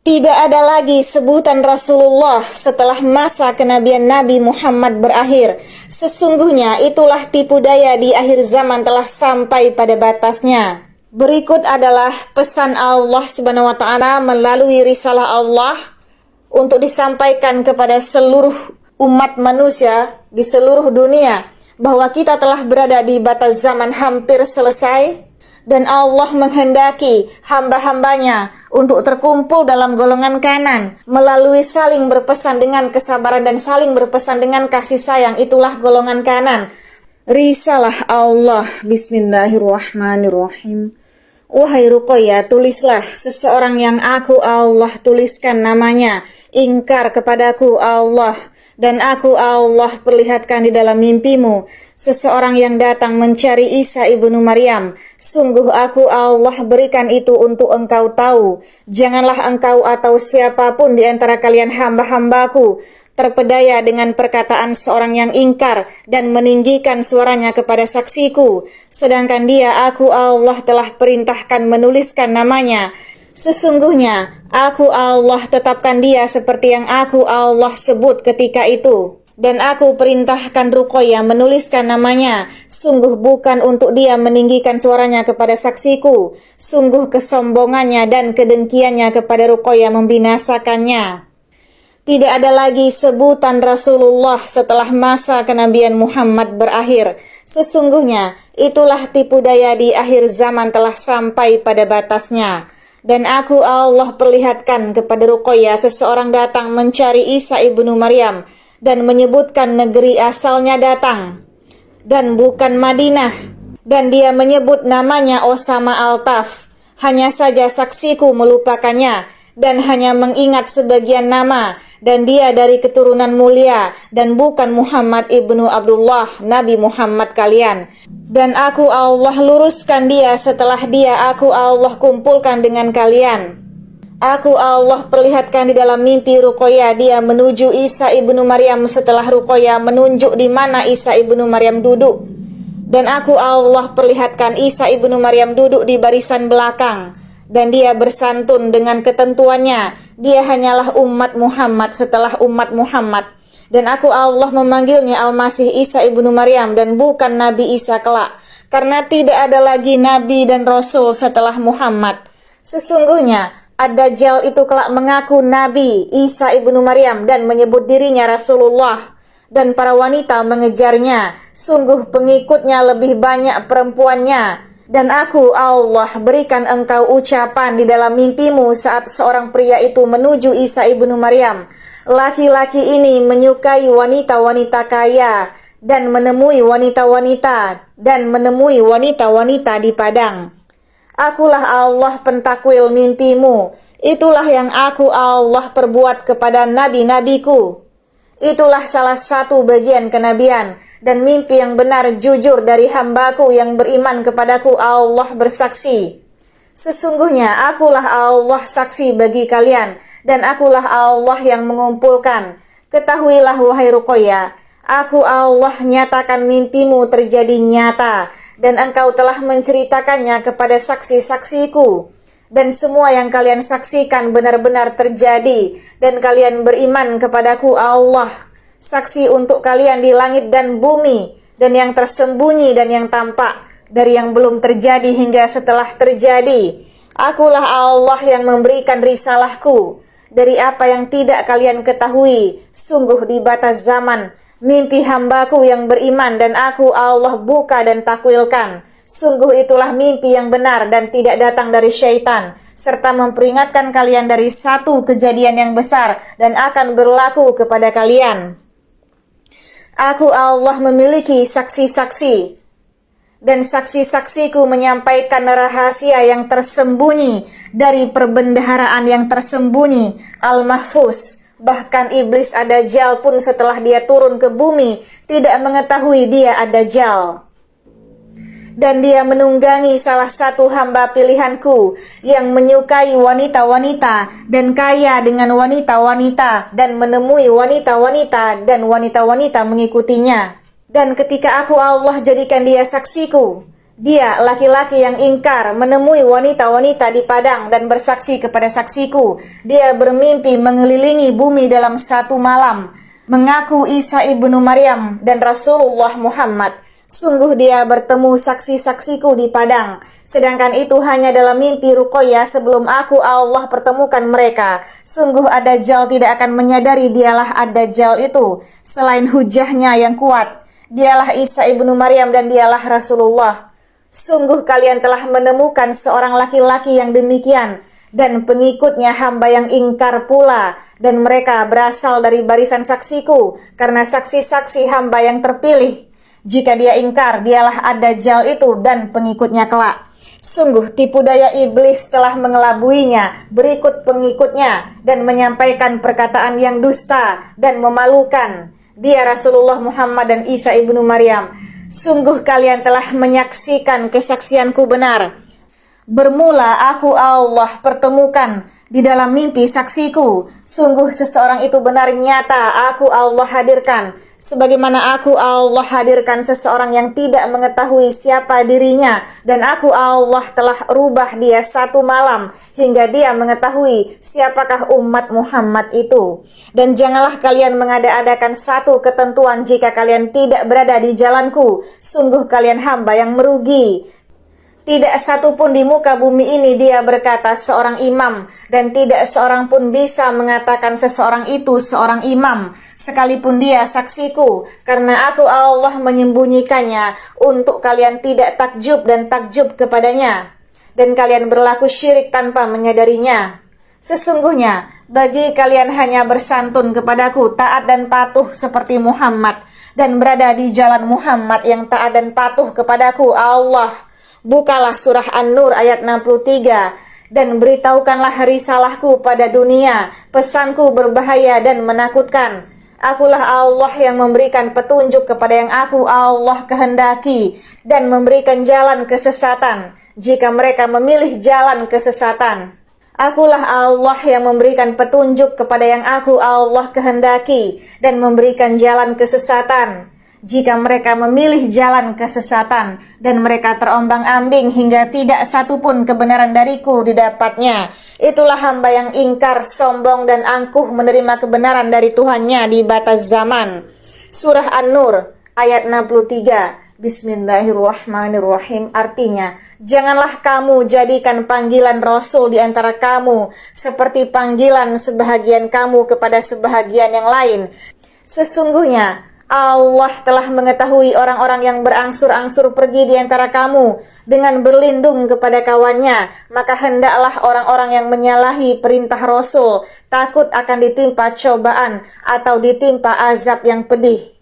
Tidak ada lagi sebutan Rasulullah setelah masa kenabian Nabi Muhammad berakhir. Sesungguhnya itulah tipu daya di akhir zaman telah sampai pada batasnya. Berikut adalah pesan Allah Subhanahu wa taala melalui risalah Allah untuk disampaikan kepada seluruh umat manusia di seluruh dunia bahwa kita telah berada di batas zaman hampir selesai. Dan Allah menghendaki hamba-hambanya untuk terkumpul dalam golongan kanan melalui saling berpesan dengan kesabaran dan saling berpesan dengan kasih sayang. Itulah golongan kanan. Risalah Allah. Bismillahirrahmanirrahim. Wahai Ruqayyah, tulislah seseorang yang aku Allah tuliskan namanya, ingkar kepadaku Allah, dan aku Allah perlihatkan di dalam mimpimu seseorang yang datang mencari Isa ibnu Maryam. Sungguh aku Allah berikan itu untuk engkau tahu. Janganlah engkau atau siapapun di antara kalian hamba-hambaku terpedaya dengan perkataan seorang yang ingkar dan meninggikan suaranya kepada saksiku, sedangkan dia aku Allah telah perintahkan menuliskan namanya. Sesungguhnya aku Allah tetapkan dia seperti yang aku Allah sebut ketika itu. Dan aku perintahkan Ruqayyah menuliskan namanya. Sungguh bukan untuk dia meninggikan suaranya kepada saksiku. Sungguh kesombongannya dan kedengkiannya kepada Ruqayyah membinasakannya. Tidak ada lagi sebutan Rasulullah setelah masa kenabian Muhammad berakhir. Sesungguhnya itulah tipu daya di akhir zaman telah sampai pada batasnya. Dan aku Allah perlihatkan kepada Ruqayyah seseorang datang mencari Isa ibnu Maryam dan menyebutkan negeri asalnya datang dan bukan Madinah, dan dia menyebut namanya Osama Altaf. Hanya saja saksiku melupakannya dan hanya mengingat sebagian nama, dan dia dari keturunan mulia dan bukan Muhammad ibnu Abdullah, Nabi Muhammad kalian. Dan aku Allah luruskan dia setelah dia aku Allah kumpulkan dengan kalian. Aku Allah perlihatkan di dalam mimpi Ruqayyah dia menuju Isa ibnu Maryam setelah Ruqayyah menunjuk di mana Isa ibnu Maryam duduk. Dan aku Allah perlihatkan Isa ibnu Maryam duduk di barisan belakang. Dan dia bersantun dengan ketentuannya. Dia hanyalah umat Muhammad setelah umat Muhammad. Dan aku Allah memanggilnya Al-Masih Isa ibnu Maryam dan bukan Nabi Isa kelak. Karena tidak ada lagi Nabi dan Rasul setelah Muhammad. Sesungguhnya Ad-Dajjal itu kelak mengaku Nabi Isa ibnu Maryam dan menyebut dirinya Rasulullah. Dan para wanita mengejarnya. Sungguh pengikutnya lebih banyak perempuannya. Dan aku Allah berikan engkau ucapan di dalam mimpimu saat seorang pria itu menuju Isa ibnu Maryam. Laki-laki ini menyukai wanita-wanita kaya dan menemui wanita-wanita di padang. Akulah Allah pentakwil mimpimu. Itulah yang aku Allah perbuat kepada nabi-nabiku. Itulah salah satu bagian kenabian dan mimpi yang benar jujur dari hambaku yang beriman kepadaku. Allah bersaksi. Sesungguhnya akulah Allah saksi bagi kalian dan akulah Allah yang mengumpulkan. Ketahuilah wahai Ruqayyah, aku Allah nyatakan mimpimu terjadi nyata dan engkau telah menceritakannya kepada saksi-saksiku. Dan semua yang kalian saksikan benar-benar terjadi dan kalian beriman kepadaku Allah. Saksi untuk kalian di langit dan bumi dan yang tersembunyi dan yang tampak, dari yang belum terjadi hingga setelah terjadi. Akulah Allah yang memberikan risalahku dari apa yang tidak kalian ketahui. Sungguh di batas zaman mimpi hambaku yang beriman dan aku Allah buka dan takwilkan. Sungguh itulah mimpi yang benar dan tidak datang dari syaitan, serta memperingatkan kalian dari satu kejadian yang besar dan akan berlaku kepada kalian. Aku Allah memiliki saksi-saksi, dan saksi-saksiku menyampaikan rahasia yang tersembunyi dari perbendaharaan yang tersembunyi, Al-Mahfuz. Bahkan iblis Ad-Dajjal pun setelah dia turun ke bumi tidak mengetahui dia Ad-Dajjal. Dan dia menunggangi salah satu hamba pilihanku yang menyukai wanita-wanita dan kaya dengan wanita-wanita dan menemui wanita-wanita dan wanita-wanita mengikutinya. Dan ketika aku Allah jadikan dia saksiku Dia laki-laki yang ingkar menemui wanita-wanita di padang dan bersaksi kepada saksiku. Dia bermimpi mengelilingi bumi dalam satu malam, mengaku Isa ibnu Maryam dan Rasulullah Muhammad. Sungguh dia bertemu saksi-saksiku di padang, sedangkan itu hanya dalam mimpi Ruqayyah sebelum aku Allah pertemukan mereka. Sungguh Ad-Dajjal tidak akan menyadari dialah Ad-Dajjal itu, selain hujahnya yang kuat. Dialah Isa ibnu Maryam dan dialah Rasulullah. Sungguh kalian telah menemukan seorang laki-laki yang demikian, dan pengikutnya hamba yang ingkar pula, dan mereka berasal dari barisan saksiku, karena saksi-saksi hamba yang terpilih. Jika dia ingkar, dialah Ad-Dajjal itu dan pengikutnya kelak. Sungguh tipu daya iblis telah mengelabuinya berikut pengikutnya, dan menyampaikan perkataan yang dusta dan memalukan. Dia Rasulullah Muhammad dan Isa ibnu Maryam. Sungguh kalian telah menyaksikan kesaksianku benar. Bermula aku Allah pertemukan di dalam mimpi saksiku. Sungguh seseorang itu benar nyata aku Allah hadirkan. Sebagaimana aku Allah hadirkan seseorang yang tidak mengetahui siapa dirinya. Dan aku Allah telah rubah dia satu malam hingga dia mengetahui siapakah umat Muhammad itu. Dan janganlah kalian mengada-adakan satu ketentuan jika kalian tidak berada di jalanku. Sungguh kalian hamba yang merugi. Tidak satu pun di muka bumi ini dia berkata seorang imam, dan tidak seorang pun bisa mengatakan seseorang itu seorang imam, sekalipun dia saksiku, karena aku Allah menyembunyikannya untuk kalian tidak takjub dan takjub kepadanya, dan kalian berlaku syirik tanpa menyadarinya. Sesungguhnya bagi kalian hanya bersantun kepadaku, taat dan patuh seperti Muhammad, dan berada di jalan Muhammad yang taat dan patuh kepadaku Allah. Bukalah surah An-Nur ayat 63 dan beritahukanlah risalahku pada dunia, pesanku berbahaya dan menakutkan. Akulah Allah yang memberikan petunjuk kepada yang aku Allah kehendaki dan memberikan jalan kesesatan jika mereka memilih jalan kesesatan. Akulah Allah yang memberikan petunjuk kepada yang aku Allah kehendaki dan memberikan jalan kesesatan jika mereka memilih jalan kesesatan, dan mereka terombang-ambing hingga tidak satupun kebenaran dariku didapatnya. Itulah hamba yang ingkar, sombong, dan angkuh menerima kebenaran dari Tuhannya di batas zaman. Surah An-Nur ayat 63. Bismillahirrahmanirrahim. Artinya, janganlah kamu jadikan panggilan Rasul di antara kamu seperti panggilan sebahagian kamu kepada sebahagian yang lain. Sesungguhnya Allah telah mengetahui orang-orang yang berangsur-angsur pergi di antara kamu dengan berlindung kepada kawannya, maka hendaklah orang-orang yang menyalahi perintah Rasul takut akan ditimpa cobaan atau ditimpa azab yang pedih.